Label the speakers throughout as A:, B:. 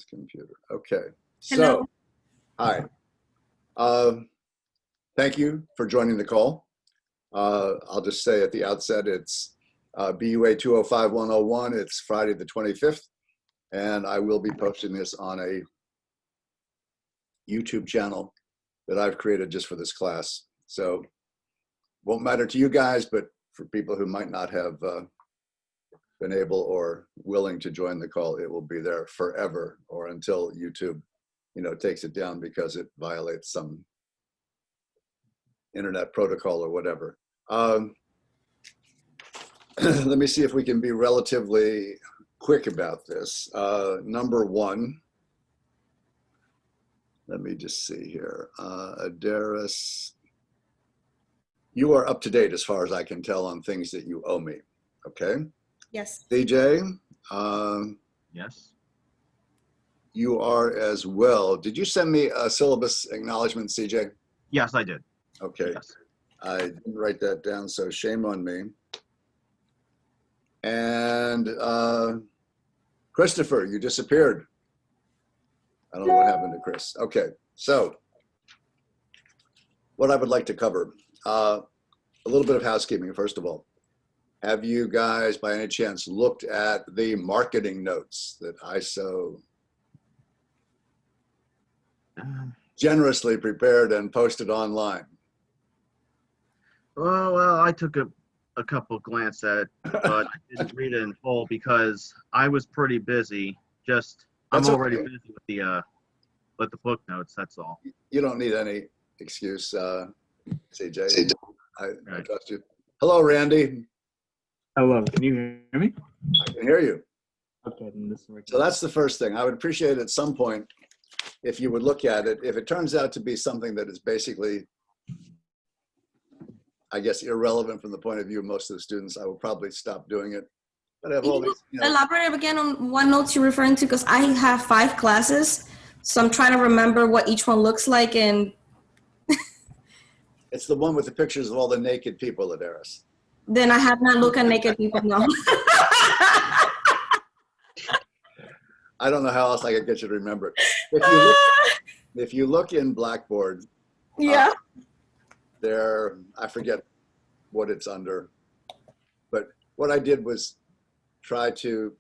A: computer. Okay.
B: Hello.
A: So, hi. Thank you for joining the call. I'll just say at the outset, it's BUA 205101. It's Friday the 25th, and I will be posting this on a YouTube channel that I've created just for this class. So, won't matter to you guys, but for people who might not have been able or willing to join the call, it will be there forever or until YouTube, takes it down because it violates some internet protocol or whatever. Let me see if we can be relatively quick about this. Number one, let me just see here. Adaris, you are up to date as far as I can tell on things that you owe me, okay?
B: Yes.
A: CJ?
C: Yes.
A: You are as well. Did you send me a syllabus acknowledgement, CJ?
C: Yes, I did.
A: Okay.
C: Yes.
A: I didn't write that down, so shame on me. And Christopher, you disappeared. I don't know what happened to Chris. Okay, so what I would like to cover, a little bit of housekeeping, first of all. Have you guys, by any chance, looked at the marketing notes that I so generously prepared and posted online?
C: Well, I took a couple glance at it, but I didn't read it in full because I was pretty busy. I'm already busy with the book notes. That's all.
A: You don't need any excuse, CJ. I trust you. Hello, Randy.
D: Hello, can you hear me?
A: I can hear you.
D: Okay, then this works.
A: So that's the first thing. I would appreciate at some point if you would look at it. If it turns out to be something that is basically, I guess, irrelevant from the point of view of most of the students, I will probably stop doing it. But I have all these,
B: Elaborate again on what notes you're referring to, because I have 5 classes, so I'm trying to remember what each one looks like. And
A: it's the one with the pictures of all the naked people at Eris.
B: then I have not looked at naked people, no.
A: I don't know how else I could get you to remember it. If you look in Blackboard,
B: Yeah.
A: there, I forget what it's under, but what I did was try to,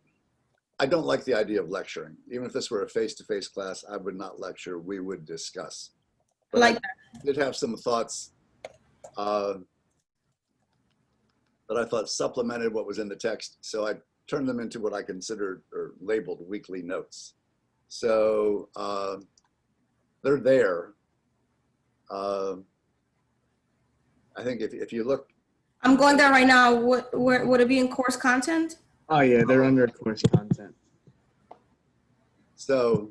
A: I don't like the idea of lecturing. Even if this were a face-to-face class, I would not lecture, we would discuss. But
B: Like
A: I did have some thoughts that I thought supplemented what was in the text. So I turned them into what I considered or labeled weekly notes. So they're there. I think if you look.
B: I'm going there right now. Where would it be in course content?
D: Oh yeah, they're under course content.
A: So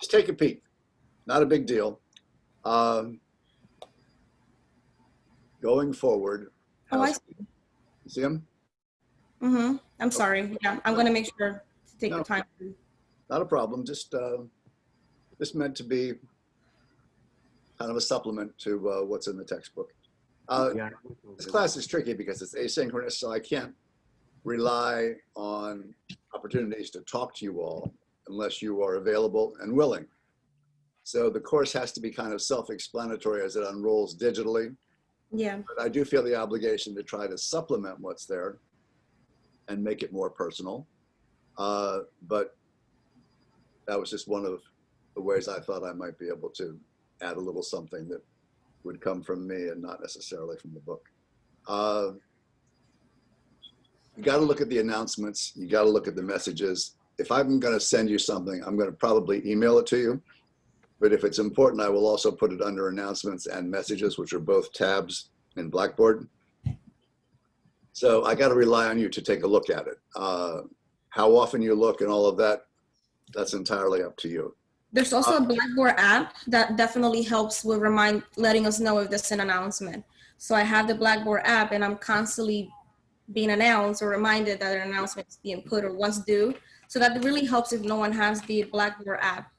A: just take a peek. Not a big deal. Going forward.
B: Oh, I see.
A: You see them?
B: Mm-hmm. I'm sorry. Yeah, I'm going to make sure to take the time.
A: Not a problem. Just meant to be kind of a supplement to what's in the textbook. This class is tricky because it's asynchronous, so I can't rely on opportunities to talk to you all unless you are available and willing. So the course has to be kind of self-explanatory as it unrolls digitally.
B: Yeah.
A: But I do feel the obligation to try to supplement what's there and make it more personal. But that was just one of the ways I thought I might be able to add a little something that would come from me and not necessarily from the book. You got to look at the announcements. You got to look at the messages. If I'm going to send you something, I'm going to probably email it to you. But if it's important, I will also put it under announcements and messages, which are both tabs in Blackboard. So I got to rely on you to take a look at it. How often you look and all of that, that's entirely up to you.
B: There's also a Blackboard app that definitely helps with letting us know if there's an announcement. So I have the Blackboard app and I'm constantly being announced or reminded that an announcement is being put or what's due. So that really helps if no one has the Blackboard app.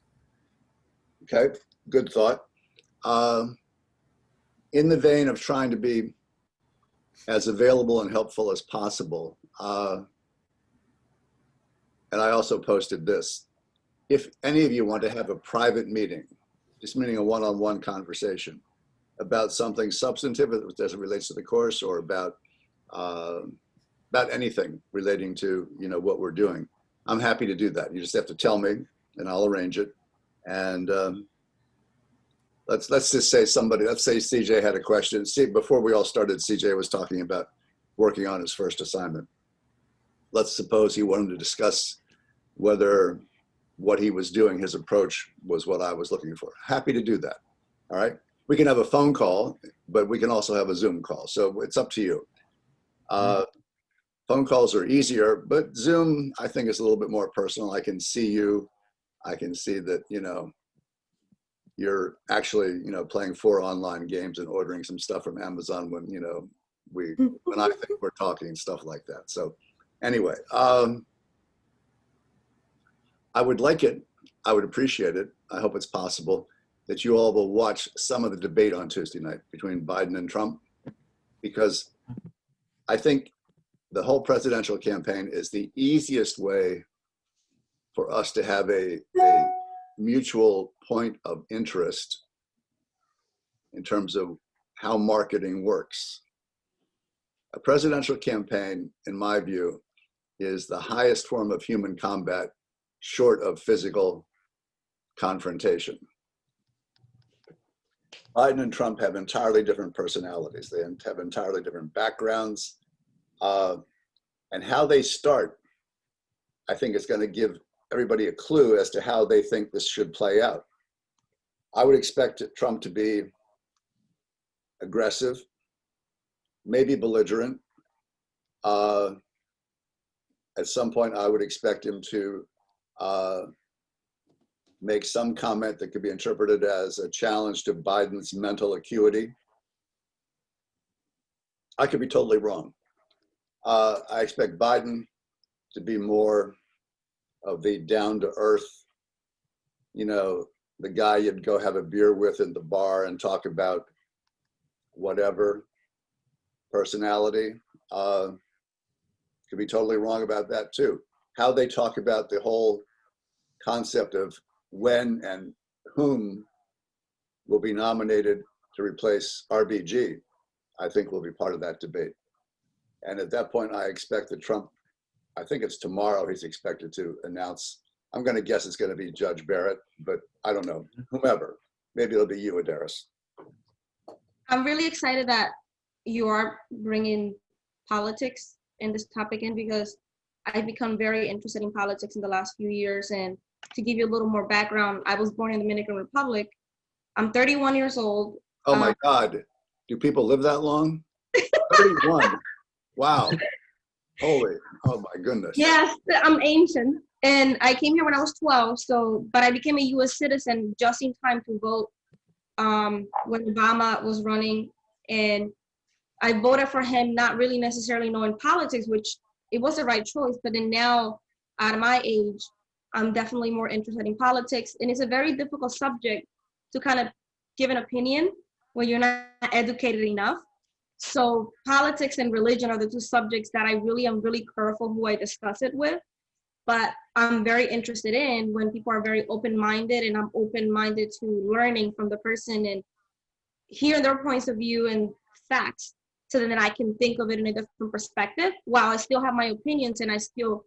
A: Okay, good thought. In the vein of trying to be as available and helpful as possible, and I also posted this, if any of you want to have a private meeting, just meaning a one-on-one conversation about something substantive as it relates to the course, or about anything relating to, you know, what we're doing, I'm happy to do that. You just have to tell me and I'll arrange it. And let's just say let's say CJ had a question. See, before we all started, CJ was talking about working on his first assignment. Let's suppose he wanted to discuss whether what he was doing, his approach, was what I was looking for. Happy to do that. All right. We can have a phone call, but we can also have a Zoom call. So it's up to you. Phone calls are easier, but Zoom, I think, is a little bit more personal. I can see you. I can see that, you know, you're actually, you know, playing 4 online games and ordering some stuff from Amazon when, you know, when I think we're talking and stuff like that. So anyway, I would like it. I would appreciate it. I hope it's possible that you all will watch some of the debate on Tuesday night between Biden and Trump, because I think the whole presidential campaign is the easiest way for us to have a mutual point of interest in terms of how marketing works. A presidential campaign, in my view, is the highest form of human combat short of physical confrontation. Biden and Trump have entirely different personalities. They have entirely different backgrounds. And how they start, I think, is going to give everybody a clue as to how they think this should play out. I would expect Trump to be aggressive, maybe belligerent. At some point, I would expect him to make some comment that could be interpreted as a challenge to Biden's mental acuity. I could be totally wrong. I expect Biden to be more of the down-to-earth, you know, the guy you'd go have a beer with in the bar and talk about whatever personality. Could be totally wrong about that too. How they talk about the whole concept of when and whom will be nominated to replace RBG, I think will be part of that debate. And at that point, I expect that Trump, I think it's tomorrow, he's expected to announce, I'm going to guess it's going to be Judge Barrett, but I don't know, whomever. Maybe it'll be you, Adaris.
B: I'm really excited that you are bringing politics in this topic in, because I've become very interested in politics in the last few years. And to give you a little more background, I was born in the Dominican Republic. I'm 31 years old.
A: Oh my God. Do people live that long? 31. Wow. Holy, oh my goodness.
B: Yes, I'm ancient. And I came here when I was 12. But I became a US citizen just in time to vote when Obama was running. And I voted for him, not really necessarily knowing politics, which it was the right choice. But then now, at my age, I'm definitely more interested in politics. And it's a very difficult subject to kind of give an opinion when you're not educated enough. So politics and religion are the two subjects that I really am really careful who I discuss it with. But I'm very interested in when people are very open-minded, and I'm open-minded to learning from the person and hearing their points of view and facts, so that I can think of it in a different perspective, while I still have my opinions and I still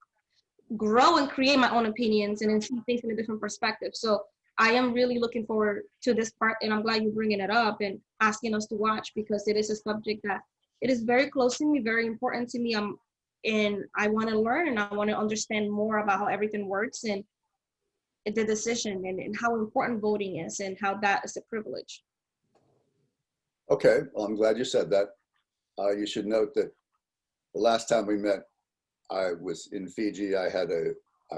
B: grow and create my own opinions and then see things in a different perspective. So I am really looking forward to this part, and I'm glad you're bringing it up and asking us to watch, because it is a subject that it is very close to me, very important to me. And I want to learn, and I want to understand more about how everything works and the decision, and how important voting is, and how that is a privilege.
A: Okay, well, I'm glad you said that. You should note that the last time we met, I was in Fiji. I had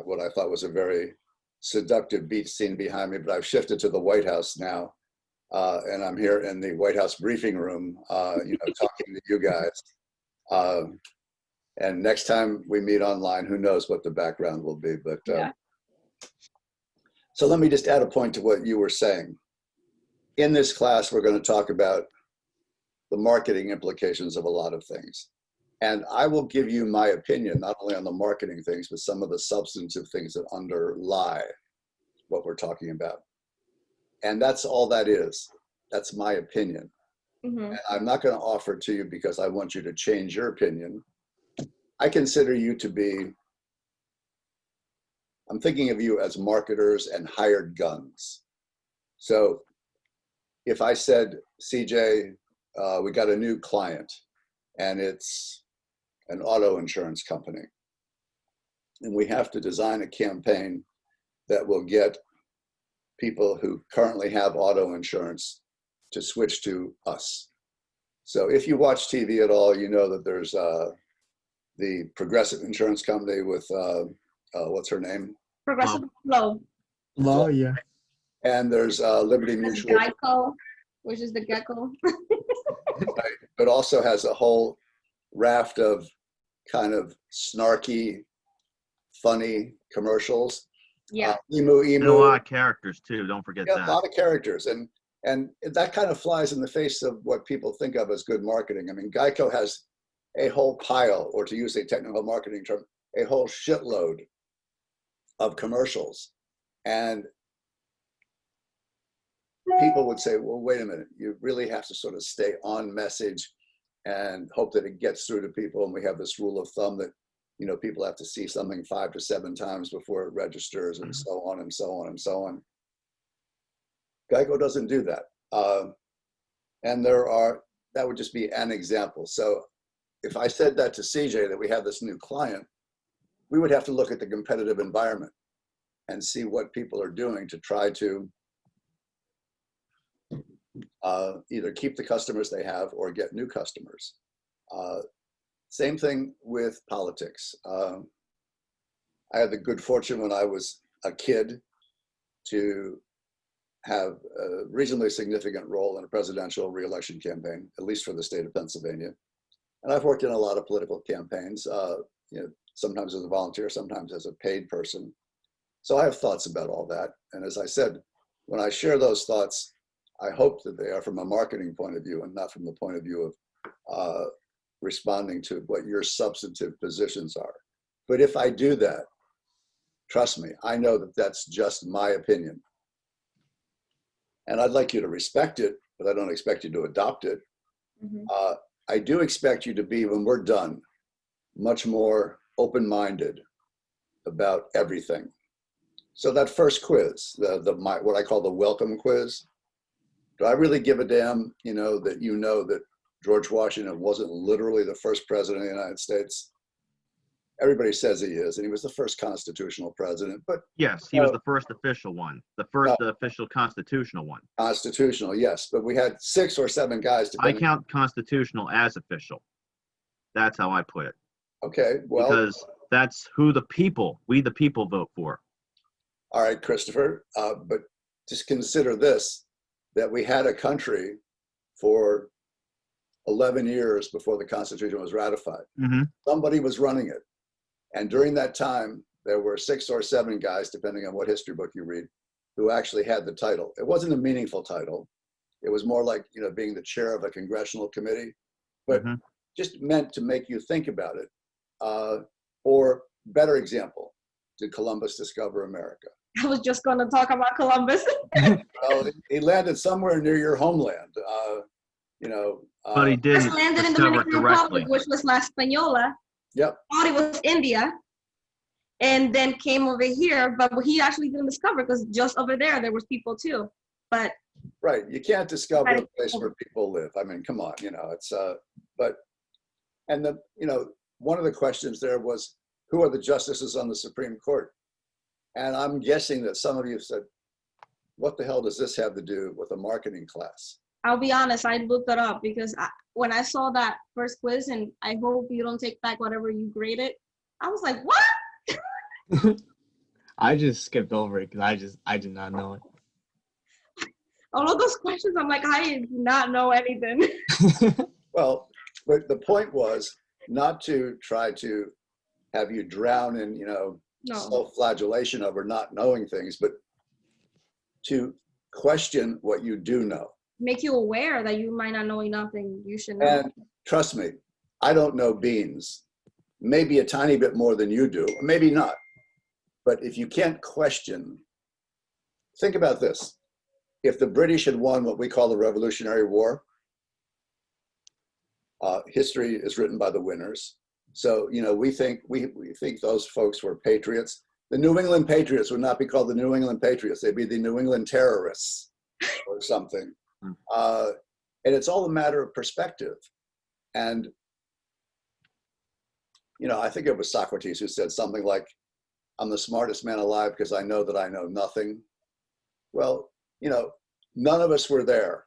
A: what I thought was a very seductive beach scene behind me, but I've shifted to the White House now. And I'm here in the White House briefing room, you know, talking to you guys. And next time we meet online, who knows what the background will be. But
B: Yeah.
A: So let me just add a point to what you were saying. In this class, we're going to talk about the marketing implications of a lot of things. And I will give you my opinion, not only on the marketing things, but some of the substantive things that underlie what we're talking about. And that's all that is. That's my opinion.
B: Mhm.
A: And I'm not going to offer it to you because I want you to change your opinion. I consider you to be, I'm thinking of you as marketers and hired guns. So if I said, CJ, we got a new client and it's an auto insurance company, and we have to design a campaign that will get people who currently have auto insurance to switch to us. So if you watch TV at all, you know that there's the Progressive Insurance Company with, what's her name?
B: Progressive Flow.
D: Oh, yeah.
A: And there's Liberty
B: There's
A: Mutual,
B: Geico, which is the gecko.
A: right? But also has a whole raft of kind of snarky, funny commercials.
B: Yeah.
A: Emu,
C: And a
A: emu.
C: lot of characters too. Don't forget
A: Yeah, a
C: that.
A: lot of characters, and that kind of flies in the face of what people think of as good marketing. I mean, Geico has a whole pile, or to use a technical marketing term, a whole shitload of commercials, and people would say, well, wait a minute, you really have to sort of stay on message and hope that it gets through to people. And we have this rule of thumb that, you know, people have to see something 5 to 7 times before it registers, and so on and so on and so on. Geico doesn't do that. And that would just be an example. So if I said that to CJ, that we have this new client, we would have to look at the competitive environment and see what people are doing to try to either keep the customers they have or get new customers. Same thing with politics. I had the good fortune when I was a kid to have a reasonably significant role in a presidential reelection campaign, at least for the state of Pennsylvania. And I've worked in a lot of political campaigns, you know, sometimes as a volunteer, sometimes as a paid person. So I have thoughts about all that. And as I said, when I share those thoughts, I hope that they are from a marketing point of view and not from the point of view of responding to what your substantive positions are. But if I do that, trust me, I know that that's just my opinion. And I'd like you to respect it, but I don't expect you to adopt it.
B: Mhm.
A: I do expect you to be, when we're done, much more open-minded about everything. So that first quiz, what I call the welcome quiz, do I really give a damn, you know that George Washington wasn't literally the first president of the United States? Everybody says he is, and he was the first constitutional president, but
C: Yes, he was the first official one, the first official constitutional one.
A: constitutional, yes, but we had 6 or 7 guys.
C: I count constitutional as official. That's how I put it.
A: Okay, well,
C: Because that's who we the people vote for.
A: all right, Christopher, but just consider this, that we had a country for 11 years before the Constitution was ratified.
C: Mm-hmm.
A: Somebody was running it. And during that time, there were 6 or 7 guys, depending on what history book you read, who actually had the title. It wasn't a meaningful title. It was more like, you know, being the chair of a congressional committee, but just meant to make you think about it. Or better example, did Columbus discover America?
B: I was just going to talk about Columbus.
A: Well, he landed somewhere near your homeland, you know.
C: But he didn't
B: First landed in the
C: discover it
B: Dominican
C: directly.
B: Republic, which was La Española.
A: Yep.
B: Thought it was India, and then came over here. But he actually didn't discover, because just over there was people too. But
A: right, you can't discover a place where people live. I mean, come on, you know. It's one of the questions there was, who are the justices on the Supreme Court? And I'm guessing that some of you said, what the hell does this have to do with a marketing class?
B: I'll be honest, I looked it up because when I saw that first quiz, and I hope you don't take back whatever you graded, I was like, what?
D: I just skipped over it because I did not know it.
B: All of those questions, I'm like, I do not know anything.
A: Well, but the point was not to try to have you drown in, you know,
B: No.
A: self-flagellation over not knowing things, but to question what you do know.
B: Make you aware that you might not know enough and you should know.
A: And trust me, I don't know beans, maybe a tiny bit more than you do, maybe not. But if you can't question think about this. If the British had won what we call the Revolutionary War, history is written by the winners. So, you know, we think those folks were patriots. The New England Patriots would not be called the New England Patriots. They'd be the New England Terrorists or something. And it's all a matter of perspective. And, you know, I think it was Socrates who said something like, I'm the smartest man alive because I know that I know nothing. Well, you know, none of us were there.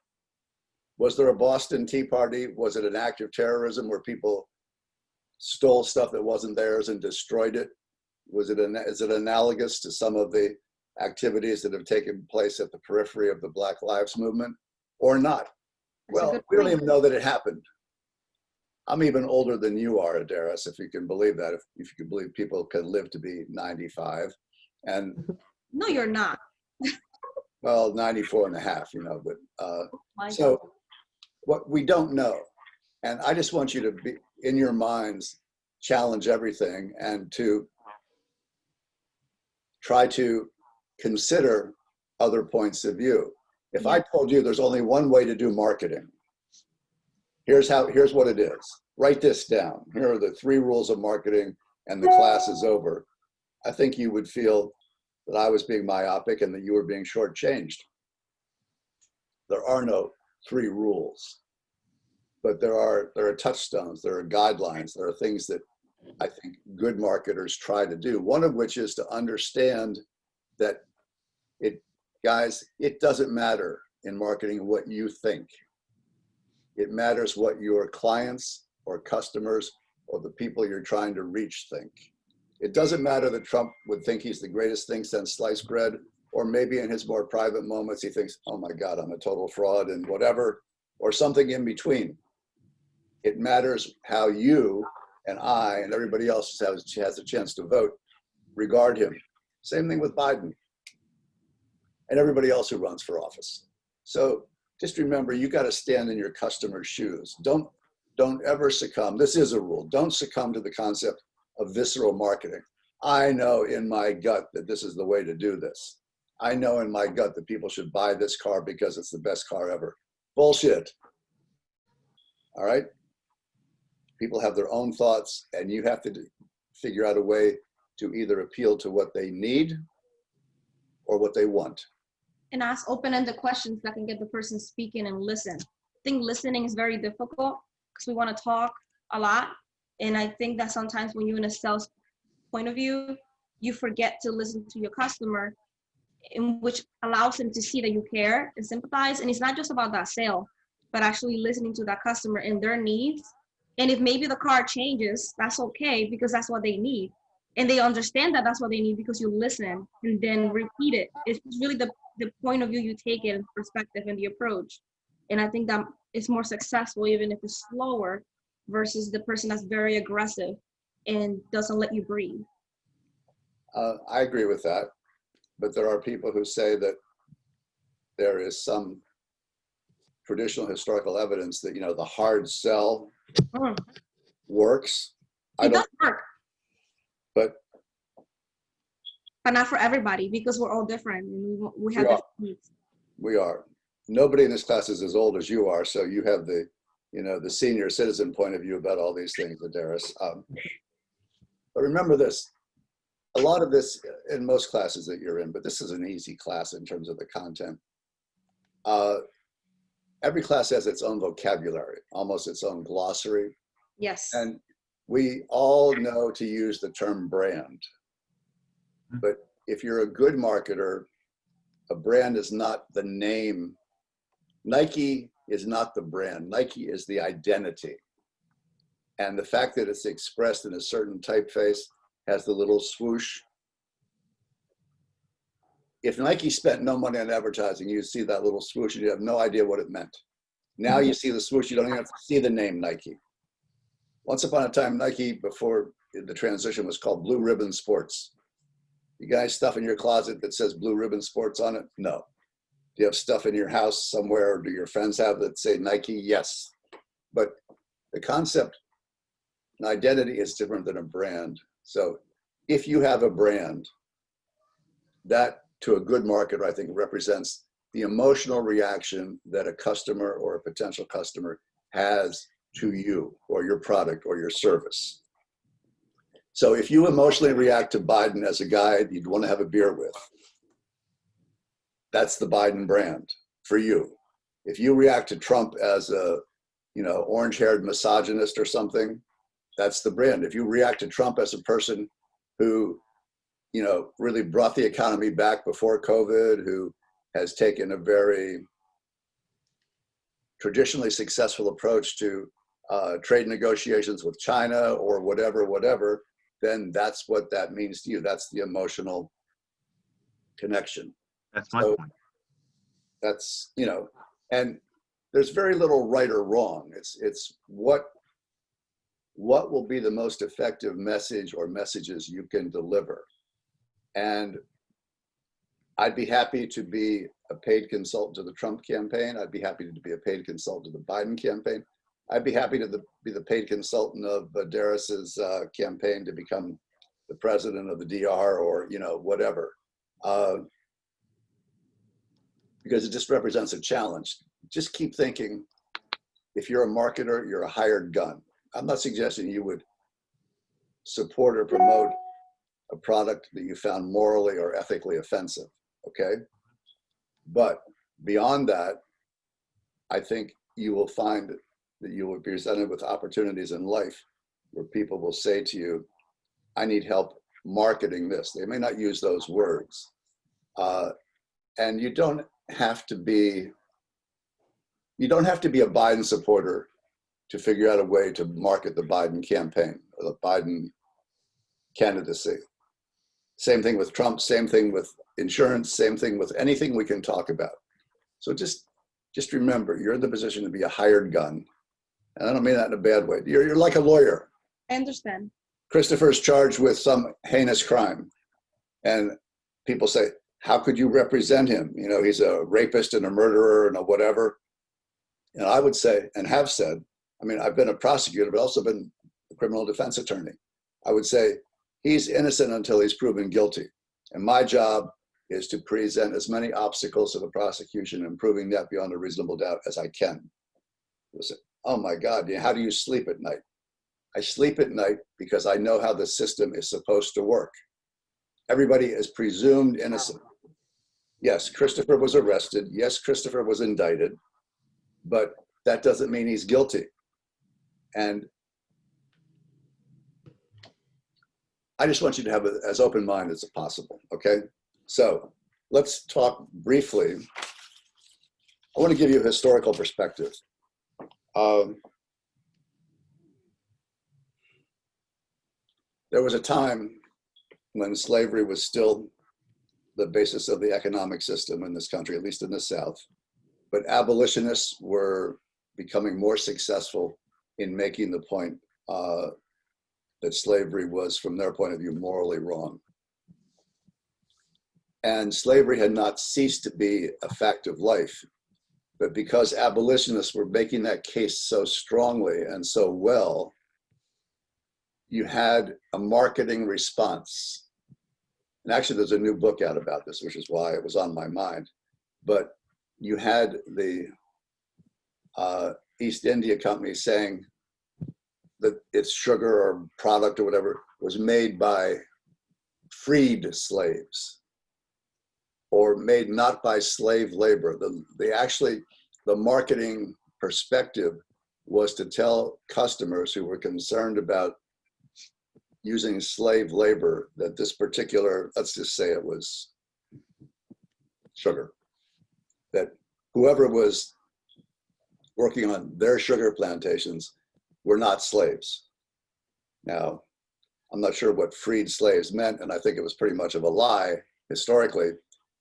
A: Was there a Boston Tea Party? Was it an act of terrorism where people stole stuff that wasn't theirs and destroyed it? Is it analogous to some of the activities that have taken place at the periphery of the Black Lives Movement or not? Well, we don't even know that it happened. I'm even older than you are, Adaris, if you can believe that, if you can believe people can live to be 95. And
B: No, you're not.
A: well, 94 and a half, you know, but
B: My
A: so
B: God.
A: what we don't know. And I just want you to be, in your minds, challenge everything and to try to consider other points of view. If I told you there's only one way to do marketing, here's what it is. Write this down. Here are the 3 rules of marketing and the class is over. I think you would feel that I was being myopic and that you were being shortchanged. There are no 3 rules, but there are touchstones, there are guidelines, there are things that I think good marketers try to do. One of which is to understand that it doesn't matter in marketing what you think. It matters what your clients or customers or the people you're trying to reach think. It doesn't matter that Trump would think he's the greatest thing since sliced bread, or maybe in his more private moments, he thinks, oh my God, I'm a total fraud and whatever, or something in between. It matters how you and I and everybody else has a chance to vote regard him. Same thing with Biden and everybody else who runs for office. So just remember, you got to stand in your customer's shoes. Don't ever succumb. This is a rule. Don't succumb to the concept of visceral marketing. I know in my gut that this is the way to do this. I know in my gut that people should buy this car because it's the best car ever. Bullshit. All right? People have their own thoughts and you have to figure out a way to either appeal to what they need or what they want.
B: And ask open-ended questions that can get the person speaking and listen. I think listening is very difficult because we want to talk a lot. And I think that sometimes when you're in a sales point of view, you forget to listen to your customer, in which allows them to see that you care and sympathize. And it's not just about that sale, but actually listening to that customer and their needs. And if maybe the car changes, that's okay because that's what they need. And they understand that that's what they need because you listen and then repeat it. It's really the point of view you take in perspective and the approach. And I think that it's more successful even if it's slower versus the person that's very aggressive and doesn't let you breathe.
A: I agree with that, but there are people who say that there is some traditional historical evidence that, you know, the hard sell works.
B: It does work,
A: but
B: not for everybody because we're all different and we have different needs.
A: We are. Nobody in this class is as old as you are, so you have the, you know, the senior citizen point of view about all these things, Adaris. But remember this, a lot of this in most classes that you're in, but this is an easy class in terms of the content. Every class has its own vocabulary, almost its own glossary.
B: Yes.
A: And we all know to use the term brand. But if you're a good marketer, a brand is not the name. Nike is not the brand. Nike is the identity. And the fact that it's expressed in a certain typeface, has the little swoosh. If Nike spent no money on advertising, you see that little swoosh and you have no idea what it meant. Now you see the swoosh, you don't even have to see the name Nike. Once upon a time, Nike, before the transition, was called Blue Ribbon Sports. You guys stuff in your closet that says Blue Ribbon Sports on it? No. Do you have stuff in your house somewhere? Or do your friends have that say Nike? Yes. But the concept, an identity is different than a brand. So if you have a brand, that to a good marketer, I think represents the emotional reaction that a customer or a potential customer has to you or your product or your service. So if you emotionally react to Biden as a guy you'd want to have a beer with, that's the Biden brand for you. If you react to Trump as a, orange-haired misogynist or something, that's the brand. If you react to Trump as a person who, really brought the economy back before COVID, who has taken a very traditionally successful approach to trade negotiations with China or whatever, then that's what that means to you. That's the emotional connection.
C: That's my point.
A: That's, and there's very little right or wrong. It's what will be the most effective message or messages you can deliver. And I'd be happy to be a paid consultant to the Trump campaign. I'd be happy to be a paid consultant to the Biden campaign. I'd be happy to be the paid consultant of Darris's campaign to become the president of the DR or, whatever. Because it just represents a challenge. Just keep thinking, if you're a marketer, you're a hired gun. I'm not suggesting you would support or promote a product that you found morally or ethically offensive, okay? But beyond that, I think you will find that you will be presented with opportunities in life where people will say to you, I need help marketing this. They may not use those words. And you don't have to be a Biden supporter to figure out a way to market the Biden campaign or the Biden candidacy. Same thing with Trump, same thing with insurance, same thing with anything we can talk about. So just remember, you're in the position to be a hired gun. And I don't mean that in a bad way. You're like a lawyer.
B: I understand.
A: Christopher's charged with some heinous crime. And people say, how could you represent him? He's a rapist and a murderer and a whatever. And I would say, and have said, I've been a prosecutor, but also been a criminal defense attorney. I would say he's innocent until he's proven guilty. And my job is to present as many obstacles to the prosecution and proving that beyond a reasonable doubt as I can. Say, oh my God, how do you sleep at night? I sleep at night because I know how the system is supposed to work. Everybody is presumed innocent. Yes, Christopher was arrested. Yes, Christopher was indicted, but that doesn't mean he's guilty. And I just want you to have as open mind as possible, okay? So let's talk briefly. I want to give you a historical perspective. There was a time when slavery was still the basis of the economic system in this country, at least in the South. But abolitionists were becoming more successful in making the point that slavery was, from their point of view, morally wrong. And slavery had not ceased to be a fact of life. But because abolitionists were making that case so strongly and so well, you had a marketing response. And actually, there's a new book out about this, which is why it was on my mind. But you had the East India Company saying that its sugar or product or whatever was made by freed slaves or made not by slave labor. The marketing perspective was to tell customers who were concerned about using slave labor that this particular, let's just say it was sugar, that whoever was working on their sugar plantations were not slaves. Now, I'm not sure what freed slaves meant, and I think it was pretty much of a lie historically,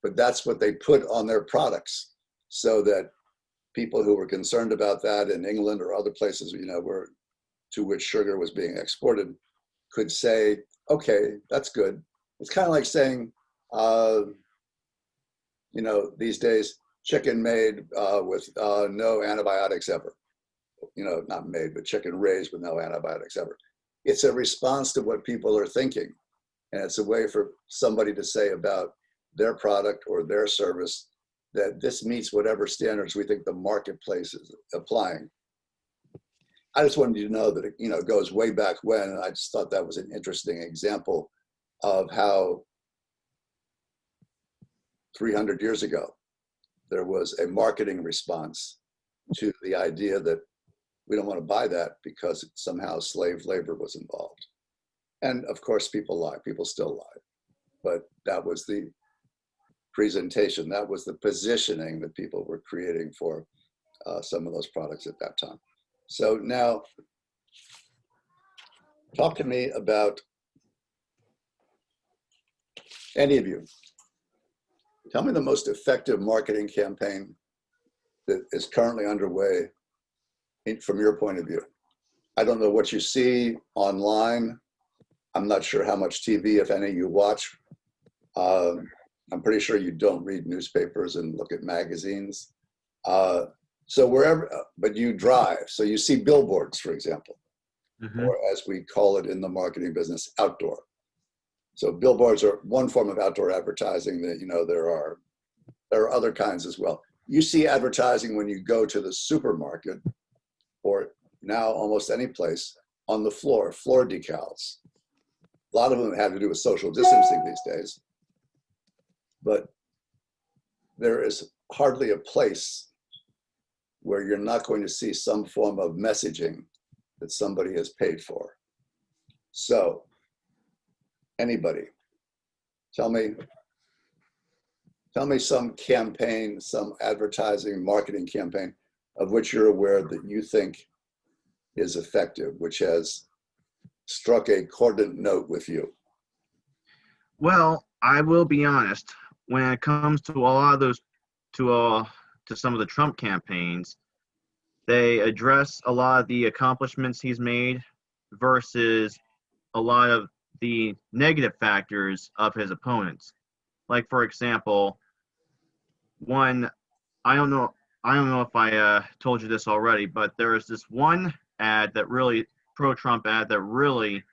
A: but that's what they put on their products so that people who were concerned about that in England or other places, where to which sugar was being exported, could say, okay, that's good. It's kind of like saying, these days, chicken made with no antibiotics ever. Not made, but chicken raised with no antibiotics ever. It's a response to what people are thinking. And it's a way for somebody to say about their product or their service, that this meets whatever standards we think the marketplace is applying. I just wanted you to know that it, you know, goes way back when, and I just thought that was an interesting example of how 300 years ago, there was a marketing response to the idea that we don't want to buy that because somehow slave labor was involved. And of course, people lie, people still lie. But that was the presentation, that was the positioning that people were creating for some of those products at that time. So now, talk to me about, any of you, tell me the most effective marketing campaign that is currently underway from your point of view. I don't know what you see online. I'm not sure how much TV, if any, you watch. I'm pretty sure you don't read newspapers and look at magazines. So wherever, but you drive. So you see billboards, for example, or as we call it in the marketing business, outdoor. So billboards are one form of outdoor advertising that, you know, there are other kinds as well. You see advertising when you go to the supermarket, or now almost any place, on the floor decals. A lot of them have to do with social distancing these days, but there is hardly a place where you're not going to see some form of messaging that somebody has paid for. So, anybody, tell me some campaign, some advertising, marketing campaign of which you're aware that you think is effective, which has struck a cordant note with you.
C: Well, I will be honest. When it comes to a lot of those, to some of the Trump campaigns, they address a lot of the accomplishments he's made versus a lot of the negative factors of his opponents. Like, for example, one, I don't know if I told you this already, but there is this one ad that really, pro-Trump ad, that really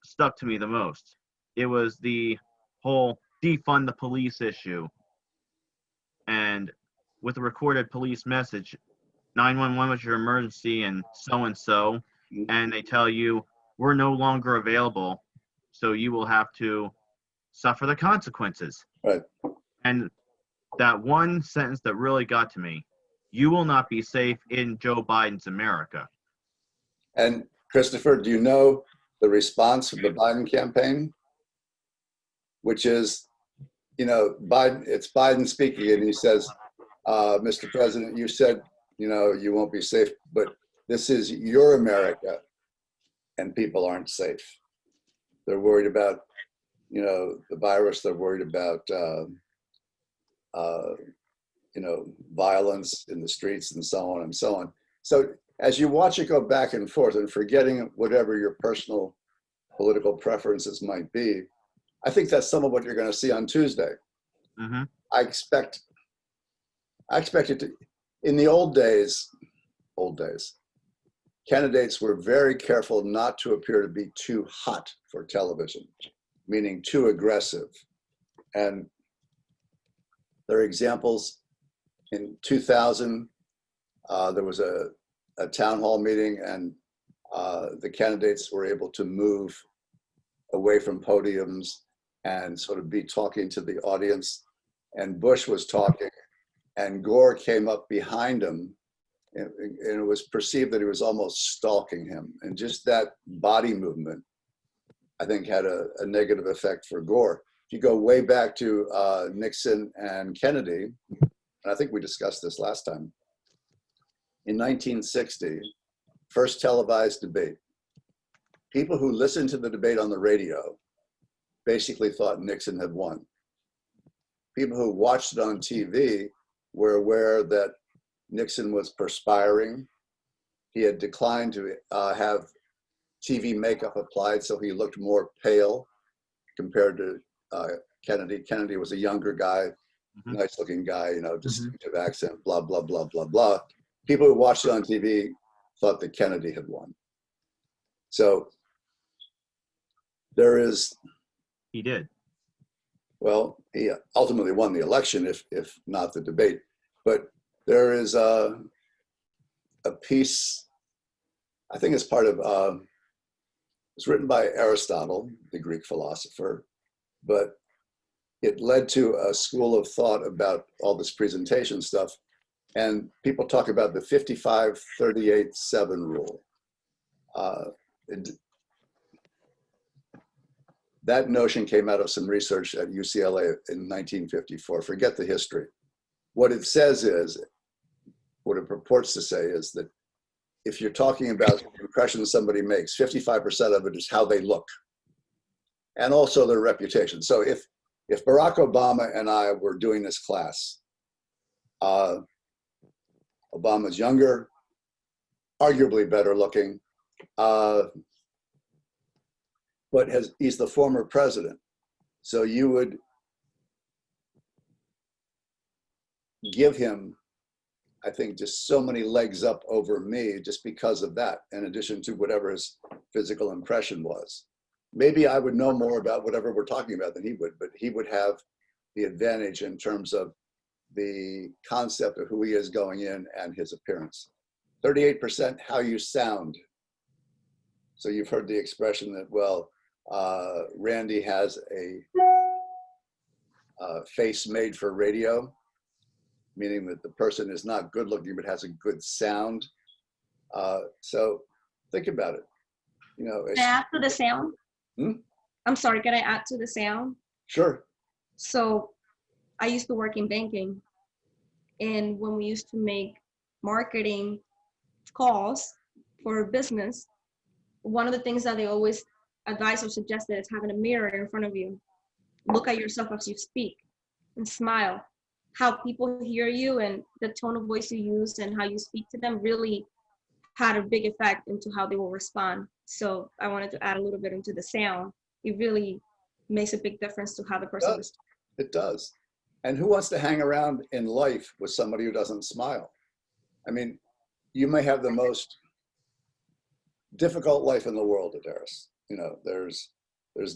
C: stuck to me the most. It was the whole defund the police issue. And with a recorded police message, 911 was your emergency and so, and they tell you, we're no longer available, so you will have to suffer the consequences.
A: Right.
C: And that one sentence that really got to me, you will not be safe in Joe Biden's America.
A: And Christopher, do you know the response of the Biden campaign? Which is, you know, it's Biden speaking, and he says, Mr. President, you said, you know, you won't be safe, but this is your America, and people aren't safe. They're worried about, you know, the virus. They're worried about, you know, violence in the streets and so on and so on. So as you watch it go back and forth and forgetting whatever your personal political preferences might be, I think that's some of what you're going to see on Tuesday.
C: Mm-hmm.
A: I expect it to, in the old days, candidates were very careful not to appear to be too hot for television, meaning too aggressive. And there are examples. In 2000, there was a town hall meeting, and the candidates were able to move away from podiums and sort of be talking to the audience. And Bush was talking, and Gore came up behind him, and it was perceived that he was almost stalking him. And just that body movement, I think, had a negative effect for Gore. If you go way back to Nixon and Kennedy, and I think we discussed this last time, in 1960, first televised debate, people who listened to the debate on the radio basically thought Nixon had won. People who watched it on TV were aware that Nixon was perspiring. He had declined to have TV makeup applied, so he looked more pale compared to Kennedy. Kennedy was a younger guy, nice looking guy, you know, distinctive accent, blah, blah, blah, blah, blah. People who watched it on TV thought that Kennedy had won. So there is.
C: He did.
A: Well, he ultimately won the election, if not the debate. But there is a piece, I think it's part of, it's written by Aristotle, the Greek philosopher, but it led to a school of thought about all this presentation stuff. And people talk about the 55-38-7 rule. That notion came out of some research at UCLA in 1954. Forget the history. What it says is, what it purports to say is that if you're talking about the impression somebody makes, 55% of it is how they look and also their reputation. So if Barack Obama and I were doing this class, Obama's younger, arguably better looking, but he's the former president. So you would give him, I think, just so many legs up over me just because of that, in addition to whatever his physical impression was. Maybe I would know more about whatever we're talking about than he would, but he would have the advantage in terms of the concept of who he is going in and his appearance. 38% how you sound. So you've heard the expression that, well, Randy has a face made for radio, meaning that the person is not good looking, but has a good sound. So think about it. You know,
B: Can I add to the sound? I'm sorry, can I add to the sound?
A: Sure.
B: So I used to work in banking, and when we used to make marketing calls for a business, one of the things that they always advise or suggested is having a mirror in front of you. Look at yourself as you speak and smile. How people hear you and the tone of voice you use and how you speak to them really had a big effect into how they will respond. So I wanted to add a little bit into the sound. It really makes a big difference to how the person responds.
A: It does. And who wants to hang around in life with somebody who doesn't smile? I mean, you may have the most difficult life in the world, Adaris. You know, there's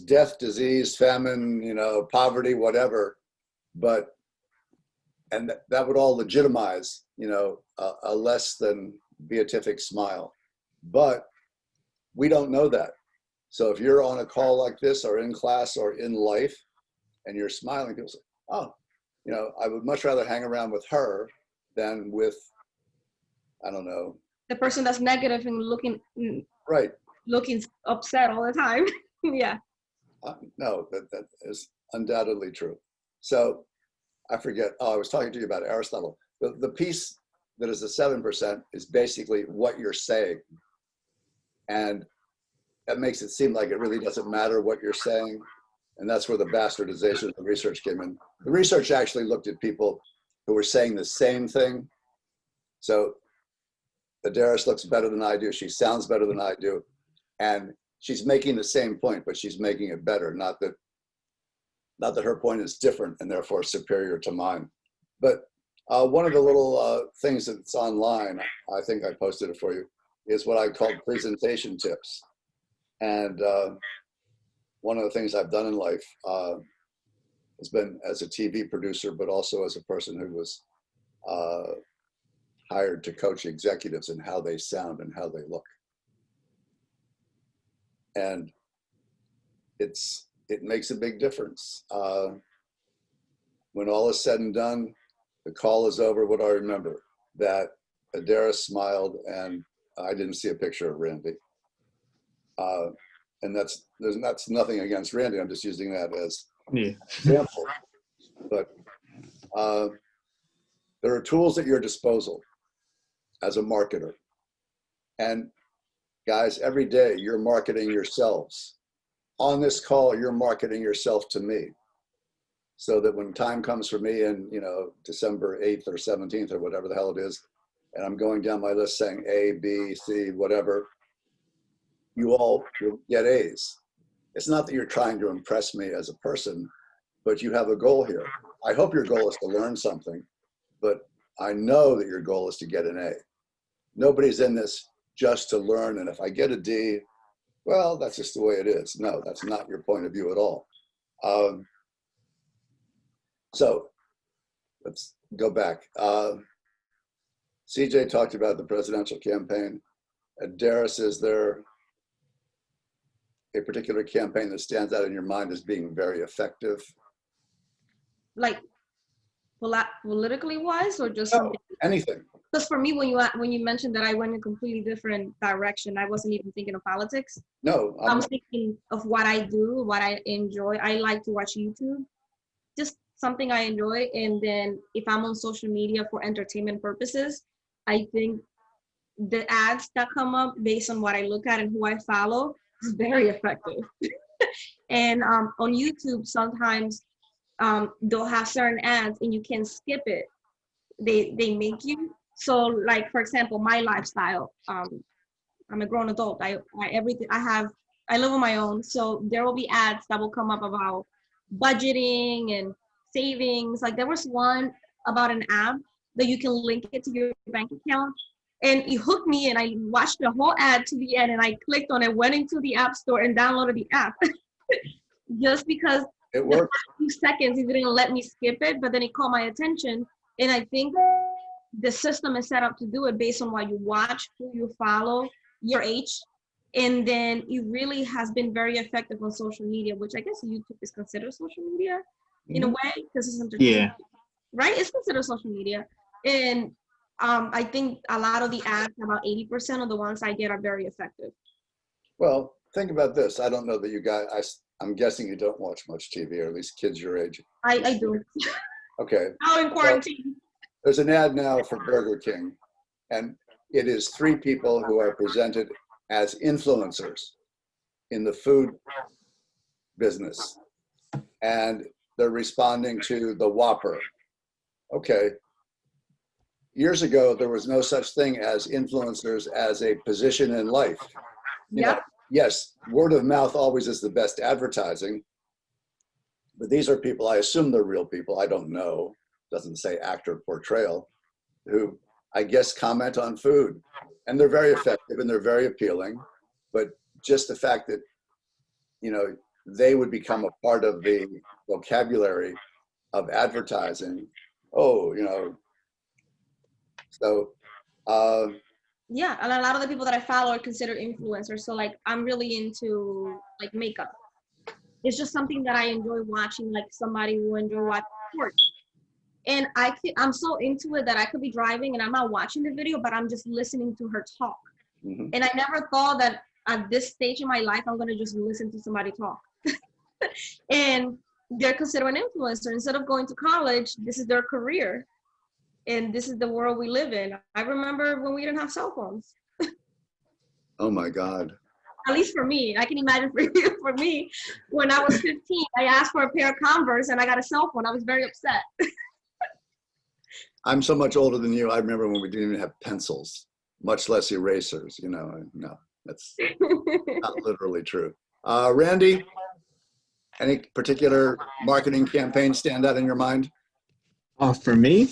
A: death, disease, famine, you know, poverty, whatever. But, and that would all legitimize, you know, a less than beatific smile. But we don't know that. So if you're on a call like this or in class or in life and you're smiling, people say, oh, you know, I would much rather hang around with her than with, I don't know.
B: The person that's negative and looking
A: Right.
B: Looking upset all the time. Yeah.
A: No, that is undoubtedly true. So I forget, I was talking to you about Aristotle. The piece that is the 7% is basically what you're saying. And that makes it seem like it really doesn't matter what you're saying. And that's where the bastardization of the research came in. The research actually looked at people who were saying the same thing. So Adaris looks better than I do. She sounds better than I do. And she's making the same point, but she's making it better. Not that her point is different and therefore superior to mine. But one of the little things that's online, I think I posted it for you, is what I call presentation tips. And one of the things I've done in life has been as a TV producer, but also as a person who was hired to coach executives in how they sound and how they look. And it makes a big difference. When all is said and done, the call is over. What do I remember? That Adaris smiled and I didn't see a picture of Randy. And that's nothing against Randy. I'm just using that as an example. But there are tools at your disposal as a marketer. And guys, every day you're marketing yourselves. On this call, you're marketing yourself to me. So that when time comes for me in, you know, December 8th or 17th or whatever the hell it is, and I'm going down my list saying A, B, C, whatever, you all will get A's. It's not that you're trying to impress me as a person, but you have a goal here. I hope your goal is to learn something, but I know that your goal is to get an A. Nobody's in this just to learn, and if I get a D, well, that's just the way it is. No, that's not your point of view at all. So let's go back. CJ talked about the presidential campaign. Darius, is there a particular campaign that stands out in your mind as being very effective?
B: Like politically wise, or just
A: No,
B: something?
A: anything.
B: Because for me, when you mentioned that I went in a completely different direction, I wasn't even thinking of politics.
A: No,
B: I was thinking of what I do, what I enjoy. I like to watch YouTube, just something I enjoy. And then if I'm on social media for entertainment purposes, I think the ads that come up based on what I look at and who I follow is very effective. And on YouTube, sometimes they'll have certain ads and you can skip it. They make you. So like, for example, my lifestyle, I'm a grown adult. I live on my own. So there will be ads that will come up about budgeting and savings. Like there was one about an app that you can link it to your bank account. And it hooked me and I watched the whole ad to the end and I clicked on it, went into the app store and downloaded the app. Just because
A: it
B: the
A: works.
B: first few seconds it didn't let me skip it, but then it caught my attention. And I think the system is set up to do it based on what you watch, who you follow, your age. And then it really has been very effective on social media, which I guess YouTube is considered social media in a way, because it's entertainment.
D: Yeah.
B: Right? It's considered social media. And I think a lot of the ads, about 80% of the ones I get are very effective.
A: Well, think about this. I don't know that you guys, I'm guessing you don't watch much TV, or at least kids your age.
B: I do.
A: Okay.
B: Now in quarantine.
A: There's an ad now for Burger King, and it is 3 people who are presented as influencers in the food business. And they're responding to the Whopper. Okay. Years ago, there was no such thing as influencers as a position in life. You know, yes, word of mouth always is the best advertising, but these are people, I assume they're real people, I don't know, doesn't say actor portrayal, who I guess comment on food. And they're very effective and they're very appealing, but just the fact that, you know, they would become a part of the vocabulary of advertising. Oh, you know, so.
B: Yeah, and a lot of the people that I follow are considered influencers. So like, I'm really into like makeup. It's just something that I enjoy watching, like somebody who enjoy watching sports. And I'm so into it that I could be driving and I'm not watching the video, but I'm just listening to her talk.
A: Mhm.
B: And I never thought that at this stage in my life, I'm gonna just listen to somebody talk. And they're considered an influencer. Instead of going to college, this is their career. And this is the world we live in. I remember when we didn't have cell phones.
A: Oh my God.
B: At least for me. I can imagine for you. For me, when I was 15, I asked for a pair of Converse and I got a cell phone. I was very upset.
A: I'm so much older than you. I remember when we didn't even have pencils, much less erasers, you know. No, that's not literally true. Randy, any particular marketing campaign stand out in your mind?
D: For me,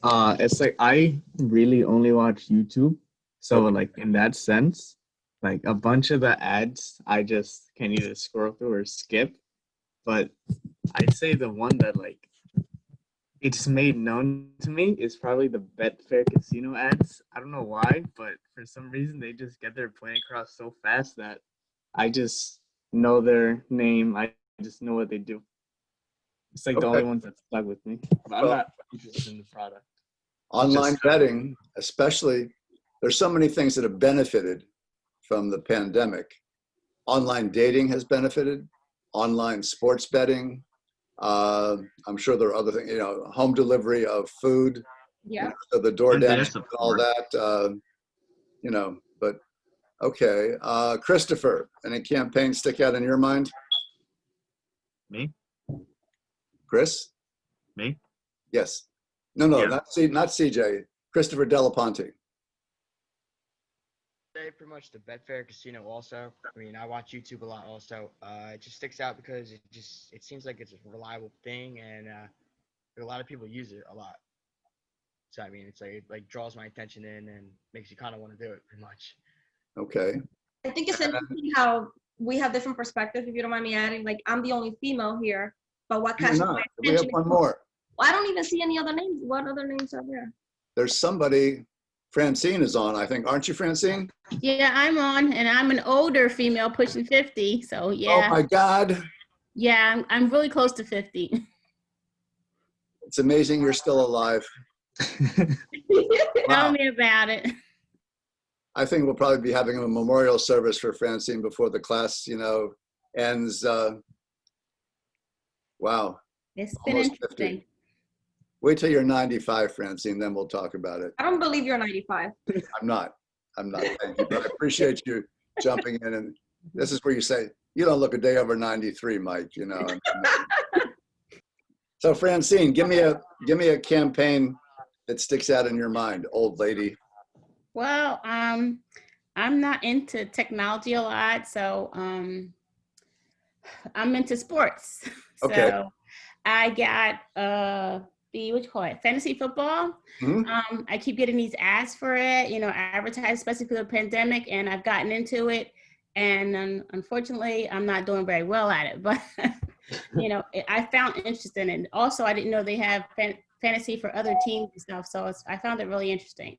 D: it's like I really only watch YouTube. So like in that sense, like a bunch of the ads, I just can either scroll through or skip. But I'd say the one that like it's made known to me is probably the Betfair casino ads. I don't know why, but for some reason they just get their point across so fast that I just know their name. I just know what they do. It's like the only ones that stuck with me. But I'm not interested in the product.
A: Online betting, especially, there's so many things that have benefited from the pandemic. Online dating has benefited, online sports betting. I'm sure there are other things, you know, home delivery of food,
B: Yeah.
A: you know, so the DoorDash and all that, you know, but okay. Christopher, any campaigns stick out in your mind?
C: Me?
A: Chris?
C: Me?
A: Yes. No,
C: Yeah.
A: not CJ. Christopher Delaponte.
E: Say pretty much the Betfair casino also. I mean, I watch YouTube a lot also. It just sticks out because it seems like it's a reliable thing and a lot of people use it a lot. So I mean, it's like it like draws my attention in and makes you kind of want to do it pretty much.
A: Okay.
B: I think it's interesting how we have different perspectives, if you don't mind me adding. Like, I'm the only female here, but what
A: You're
B: catches my
A: not. We have
B: attention
A: one more.
B: Well, I don't even see any other names. What other names are there?
A: There's somebody, Francine is on, I think. Aren't you, Francine?
F: Yeah, I'm on, and I'm an older female pushing 50. So
A: Oh
F: yeah,
A: my God.
F: yeah, I'm really close to 50.
A: It's amazing you're still alive.
F: Tell
A: Wow.
F: me about it.
A: I think we'll probably be having a memorial service for Francine before the class, ends. Wow.
F: It's been
A: Almost
F: interesting.
A: 50. Wait till you're 95, Francine, then we'll talk about it.
B: I don't believe you're 95.
A: I'm not. Thank you. But I appreciate you jumping in. And this is where you say, you don't look a day over 93, Mike, So Francine, give me a campaign that sticks out in your mind, old lady.
F: Well, I'm not into technology a lot, so I'm into sports.
A: Okay.
F: So I got what you call it, fantasy football.
A: Mhm.
F: I keep getting these ads for it, advertised, especially for the pandemic, and I've gotten into it. And unfortunately, I'm not doing very well at it, but I found interest in it. Also, I didn't know they have fantasy for other teams and stuff, so I found it really interesting.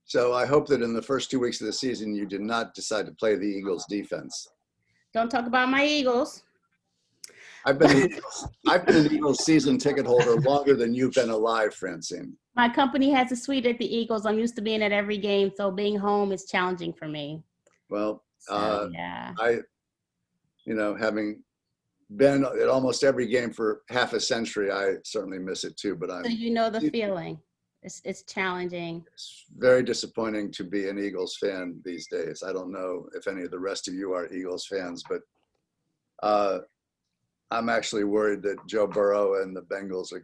A: So I hope that in the first 2 weeks of the season, you did not decide to play the Eagles defense.
F: Don't talk about my Eagles.
A: I've been an Eagles season ticket holder longer than you've been alive, Francine.
F: My company has a suite at the Eagles. I'm used to being at every game, so being home is challenging for me.
A: Well,
F: So, yeah.
A: Having been at almost every game for half a century, I certainly miss it too. But
F: So you know the feeling. It's challenging.
A: It's very disappointing to be an Eagles fan these days. I don't know if any of the rest of you are Eagles fans, but I'm actually worried that Joe Burrow and the Bengals are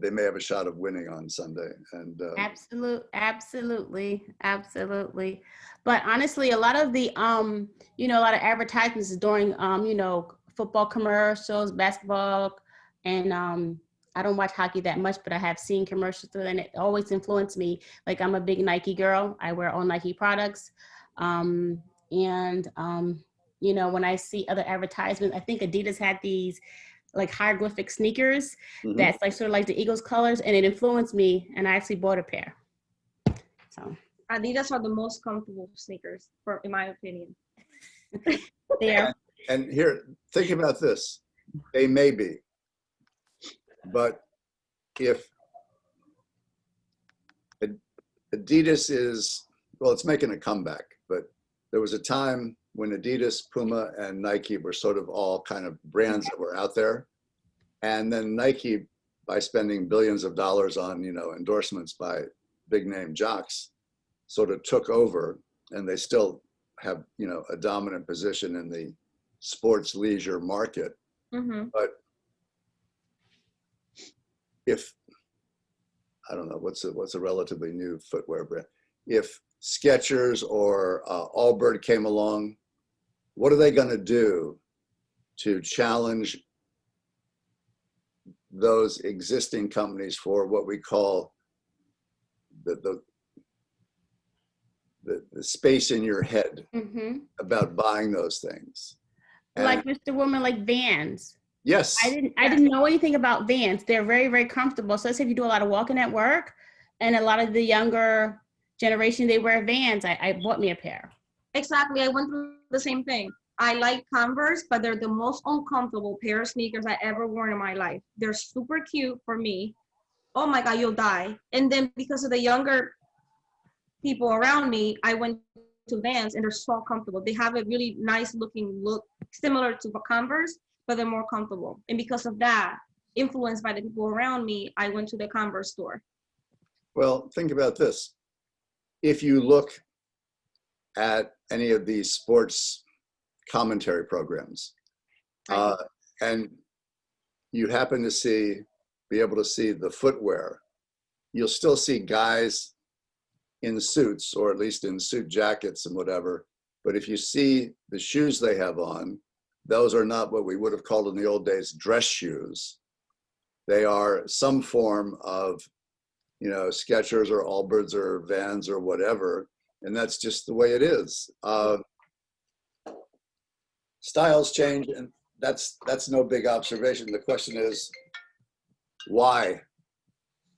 A: they may have a shot of winning on Sunday. And
F: Absolutely. But honestly, a lot of the a lot of advertisements is during football commercials, basketball, and I don't watch hockey that much, but I have seen commercials and it always influenced me. Like I'm a big Nike girl. I wear all Nike products. When I see other advertisements, I think Adidas had these like hieroglyphic sneakers that's like sort of like the Eagles colors, and it influenced me, and I actually bought a pair. So
B: Adidas are the most comfortable sneakers, in my opinion.
F: there.
A: And here, think about this. They may be, but if Adidas it's making a comeback, but there was a time when Adidas, Puma, and Nike were sort of all kind of brands that were out there. And then Nike, by spending billions of dollars on, endorsements by big name jocks, sort of took over, and they still have, a dominant position in the sports leisure market.
B: Mm-hmm.
A: But if, I don't know, what's a relatively new footwear brand? If Skechers or Allbirds came along, what are they going to do to challenge those existing companies for what we call the space in your head about buying those things? And
F: like Mr. Woman, like Vans.
A: yes.
F: I didn't know anything about Vans. They're very, very comfortable. So let's say if you do a lot of walking at work, and a lot of the younger generation, they wear Vans. I bought me a pair.
B: Exactly. I went through the same thing. I like Converse, but they're the most uncomfortable pair of sneakers I ever worn in my life. They're super cute for me. Oh my God, you'll die. And then because of the younger people around me, I went to Vans, and they're so comfortable. They have a really nice looking look, similar to Converse, but they're more comfortable. And because of that, influenced by the people around me, I went to the Converse store.
A: Well, think about this. If you look at any of these sports commentary programs, and you happen to be able to see the footwear, you'll still see guys in suits, or at least in suit jackets and whatever. But if you see the shoes they have on, those are not what we would have called in the old days dress shoes. They are some form of, Skechers or Allbirds or Vans or whatever. And that's just the way it is. Styles change, that's no big observation. The question is, why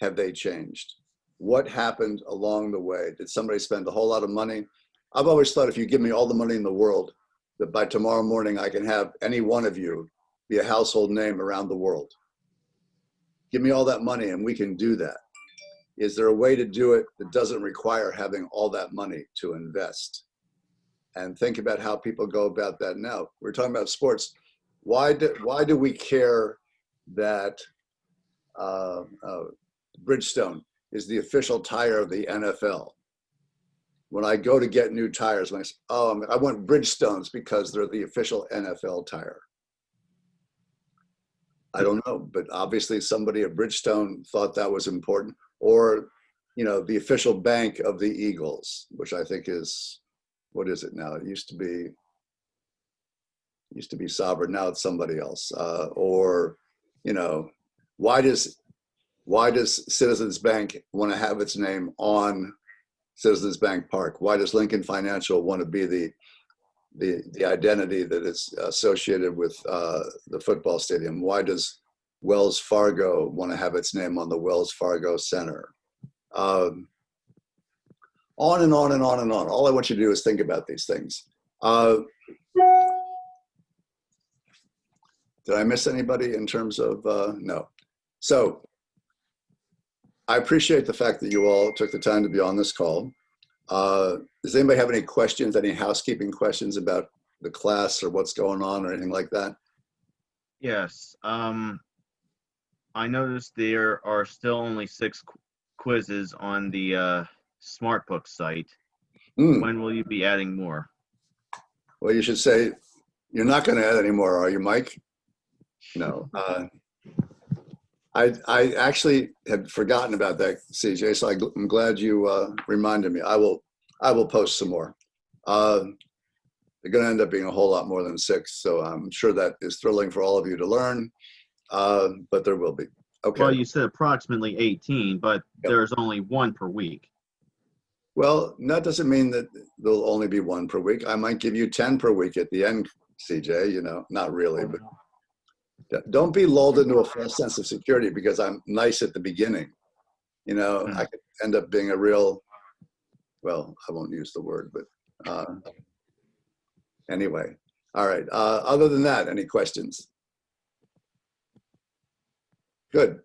A: have they changed? What happened along the way? Did somebody spend a whole lot of money? I've always thought if you give me all the money in the world, that by tomorrow morning I can have any one of you be a household name around the world. Give me all that money and we can do that. Is there a way to do it that doesn't require having all that money to invest? And think about how people go about that now. We're talking about sports. Why do we care that Bridgestone is the official tire of the NFL? When I go to get new tires, when I say, oh, I want Bridgestones because they're the official NFL tire. I don't know, but obviously somebody at Bridgestone thought that was important. Or, you know, the official bank of the Eagles, which I think is, what is it now? It used to be Sovereign, now it's somebody else. Or, you know, why does Citizens Bank want to have its name on Citizens Bank Park? Why does Lincoln Financial want to be the identity that is associated with the football stadium? Why does Wells Fargo want to have its name on the Wells Fargo Center? On and on and on and on. All I want you to do is think about these things. Did I miss anybody in terms of, no. So I appreciate the fact that you all took the time to be on this call. Does anybody have any questions, any housekeeping questions about the class or what's going on or anything like that?
C: Yes. I noticed there are still only 6 quizzes on the SmartBook site. When will you be adding more?
A: Well, you should say, you're not going to add any more, are you, Mike? No. I actually had forgotten about that, CJ, so I'm glad you reminded me. I will post some more. They're going to end up being a whole lot more than 6, so I'm sure that is thrilling for all of you to learn, but there will be. Okay.
C: Well, you said approximately 18, but there's only 1 per week.
A: Well, that doesn't mean that there'll only be 1 per week. I might give you 10 per week at the end, CJ, you know, not really, but don't be lulled into a false sense of security because I'm nice at the beginning. You know, I could end up being a real, well, I won't use the word, but anyway. All right. Other than that, any questions? Good.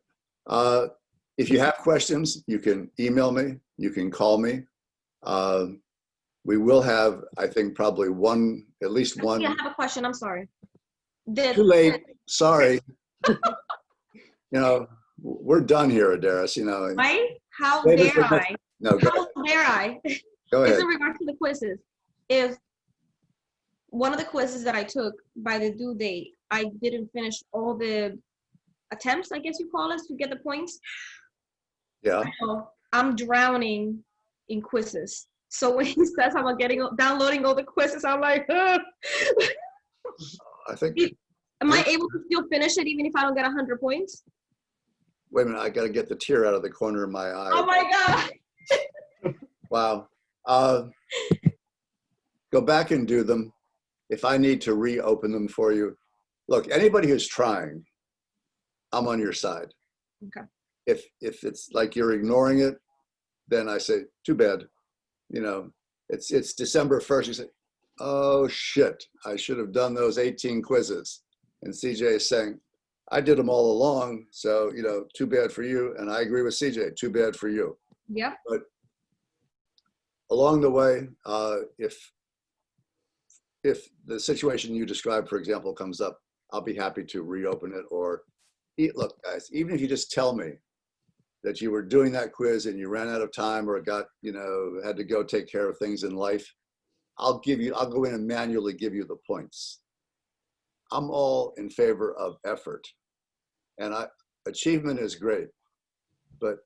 A: If you have questions, you can email me, you can call me. We will have, I think, probably at least one.
B: Yeah, I have a question. I'm sorry.
A: Too late. Sorry. You know, we're done here, Adaris. You know.
B: Right? How dare I?
A: No, go
B: How
A: ahead.
B: dare I?
A: Go ahead.
B: It's in regard to the quizzes. If one of the quizzes that I took by the due date, I didn't finish all the attempts, I guess you call it, to get the points.
A: Yeah.
B: So I'm drowning in quizzes. So when he says I'm downloading all the quizzes, I'm like,
A: I think.
B: am I able to still finish it even if I don't get 100 points?
A: Wait a minute, I got to get the tear out of the corner of my eye.
B: Oh my God.
A: Wow. Go back and do them. If I need to reopen them for you, look, anybody who's trying, I'm on your side.
B: Okay.
A: If it's like you're ignoring it, then I say, too bad. You know, it's December 1st. You say, oh shit, I should have done those 18 quizzes. And CJ is saying, I did them all along. So, you know, too bad for you. And I agree with CJ, too bad for you.
B: Yep.
A: But along the way, if the situation you described, for example, comes up, I'll be happy to reopen it. Or look, guys, even if you just tell me that you were doing that quiz and you ran out of time or got, you know, had to go take care of things in life, I'll go in and manually give you the points. I'm all in favor of effort. And achievement is great, but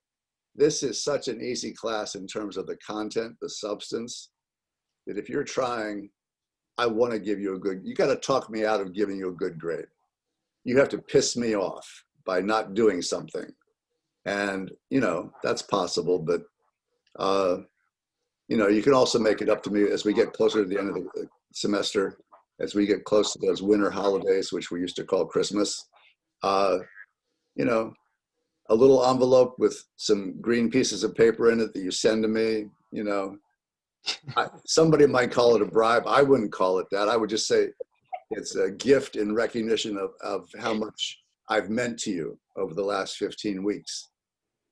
A: this is such an easy class in terms of the content, the substance, that if you're trying, I want to give you you got to talk me out of giving you a good grade. You have to piss me off by not doing something. And, you know, that's possible, but, you know, you can also make it up to me as we get closer to the end of the semester. as we get close to those winter holidays, which we used to call Christmas, you know, a little envelope with some green pieces of paper in it that you send to me, you know, somebody might call it a bribe. I wouldn't call it that. I would just say it's a gift in recognition of how much I've meant to you over the last 15 weeks.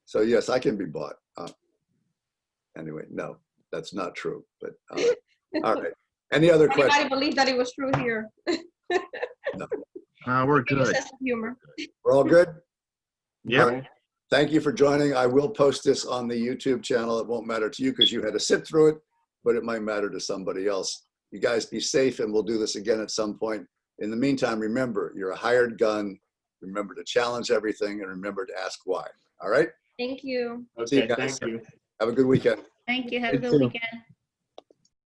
A: So yes, I can be bought. Anyway, no, that's not true, but all right. Any other
B: Anybody
A: questions?
B: believe that it was true here?
C: We're
B: Give a
C: good.
B: sense of humor.
A: We're all good?
C: Yep.
A: All right. Thank you for joining. I will post this on the YouTube channel. It won't matter to you because you had to sit through it, but it might matter to somebody else. You guys be safe, and we'll do this again at some point. In the meantime, remember, you're a hired gun. Remember to challenge everything, and remember to ask why. All right?
B: Thank you.
A: See you
D: Okay,
A: guys.
D: thank you.
A: Have a good weekend.
F: Thank you. Have a
D: You
F: good
D: too.
F: weekend.